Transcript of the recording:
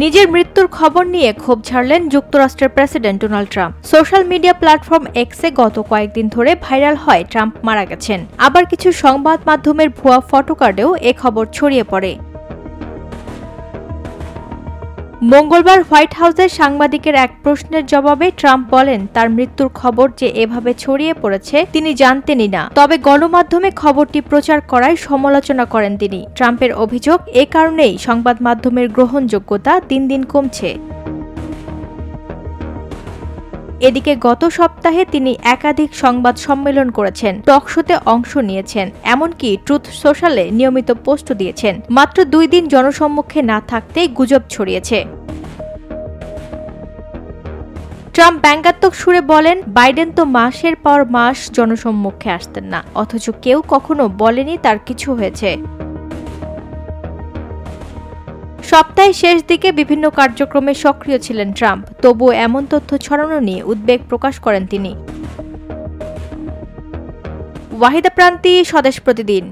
নিজের মৃত্যুর খবর নিয়ে ক্ষোভ ঝাড়লেন যুক্তরাষ্ট্রের president Donald Trump. Social media platform এক্সে গত কয়েকদিন ধরে ভাইরাল হয় ট্রাম্প মারা গেছেন। আবার কিছু সংবাদ মাধ্যমের ভুয়া ফটোকার্ডেও এ খবর ছড়িয়ে পড়ে। মঙ্গলবার হোয়াইট হাউসের সাংবাদিকের এক প্রশ্নের জবাবে ট্রাম্প বলেন, তার মৃত্যুর খবর যে এভাবে ছড়িয়ে পড়েছে তিনি জানতেনই না, তবে গণমাধ্যমে খবরটি প্রচার করায় সমালোচনা করেন তিনি। ট্রাম্পের অভিযোগ, এ কারণেই সংবাদ মাধ্যমের গ্রহণযোগ্যতা দিন দিন কমছে। এদিকে গত সপ্তাহে তিনি একাধিক সংবাদ সম্মেলন করেছেন, টকশোতে অংশ নিয়েছেন, এমনকি ট্রুথ সোশ্যালে নিয়মিত পোস্ট দিয়েছেন। মাত্র 2 দিন জনসম্মুখে না থাকতেই গুজব ছড়িয়েছে। ট্রাম্প ব্যঙ্গাত্মক সুরে বলেন, বাইডেন তো মাসের পর মাস জনসম্মুখে আসতেন না, অথচ কেউ কখনো বলেনি তার কিছু হয়েছে। সপ্তাহের শেষ দিকে বিভিন্ন কার্যক্রমে সক্রিয় ছিলেন ট্রাম্প, তবুও এমন তথ্য ছড়ানো নিয়ে উদ্বেগ প্রকাশ করেন তিনি। ওয়াহিদা প্রান্তি, স্বদেশ প্রতিদিন।